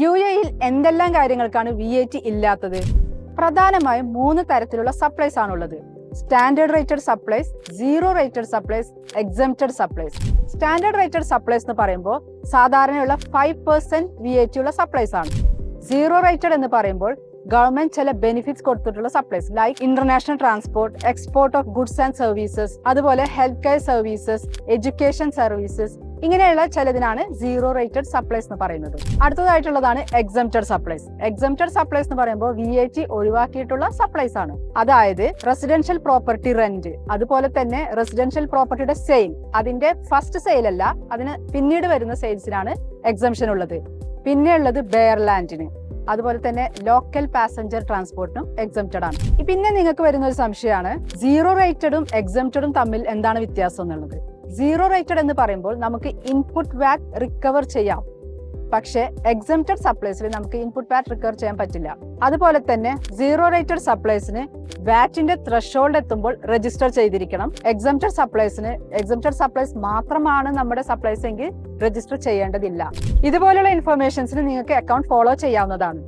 UAE-യിൽ എന്തെല്ലാം കാര്യങ്ങൾക്കാണ് VAT ഇല്ലാത്തത്? പ്രധാനമായും 3 തരത്തിലുള്ള സപ്ലൈസ് ആണുള്ളത്. Standard rated supplies, zero rated supplies, exempted supplies. Standard rated supplies എന്ന് പറയുമ്പോൾ സാധാരണയുള്ള 5% VAT ഉള്ള സപ്ലൈസ് ആണ്. സീറോ റേറ്റഡ് എന്ന് പറയുമ്പോൾ ഗവൺമെന്റ് ചില ബെനിഫിറ്റ്സ് കൊടുത്തിട്ടുള്ള supplies like international transport, export of goods and services, അതുപോലെ health care services, education services, ഇങ്ങനെയുള്ള ചിലതിനാണ് സീറോ റേറ്റഡ് സപ്ലൈസ് എന്ന് പറയുന്നത്. അടുത്തതായിട്ടുള്ളതാണ് എക്സംപ്റ്റഡ് സപ്ലൈസ്. എക്സംപ്റ്റഡ് സപ്ലൈസ് എന്ന് പറയുമ്പോൾ VAT ഒഴിവാക്കിയിട്ടുള്ള സപ്ലൈസ് ആണ്. അതായത് റെസിഡൻഷ്യൽ പ്രോപ്പർട്ടി റെന്റ്, അതുപോലെ തന്നെ റെസിഡൻഷ്യൽ പ്രോപ്പർട്ടിയുടെ സെയിൽ, അതിന്റെ ഫസ്റ്റ് സെയിൽ അല്ല, അതിന് പിന്നീട് വരുന്ന സെയിൽസിനാണ് എക്സംപ്ഷൻ ഉള്ളത്. പിന്നെ ഉള്ളത് ബെയർ ലാൻഡിന്, അതുപോലെ തന്നെ ലോക്കൽ പാസഞ്ചർ ട്രാൻസ്പോർട്ടിനും എക്സംപ്റ്റഡ് ആണ്. പിന്നെ നിങ്ങൾക്ക് വരുന്ന ഒരു സംശയമാണ് സീറോ റേറ്റഡും എക്സംപ്റ്റഡും തമ്മിൽ എന്താണ് വ്യത്യാസം എന്നുള്ളത്. സീറോ റേറ്റഡ് എന്ന് പറയുമ്പോൾ നമുക്ക് ഇൻപുട്ട് വാറ്റ് റിക്കവർ ചെയ്യാം, പക്ഷേ എക്സംപ്റ്റഡ് സപ്ലൈസിൽ നമുക്ക് ഇൻപുട്ട് വാറ്റ് റിക്കവർ ചെയ്യാൻ പറ്റില്ല. അതുപോലെ തന്നെ സീറോ റേറ്റഡ് സപ്ലൈസിന് വാറ്റിന്റെ ത്രെഷോൾഡ് എത്തുമ്പോൾ രജിസ്റ്റർ ചെയ്തിരിക്കണം. എക്സംപ്റ്റഡ് സപ്ലൈസ് മാത്രമാണ് നമ്മുടെ സപ്ലൈസ് എങ്കിൽ രജിസ്റ്റർ ചെയ്യേണ്ടതില്ല. ഇതുപോലുള്ള ഇൻഫർമേഷൻസിന് നിങ്ങൾക്ക് അക്കൗണ്ട് ഫോളോ ചെയ്യാവുന്നതാണ്.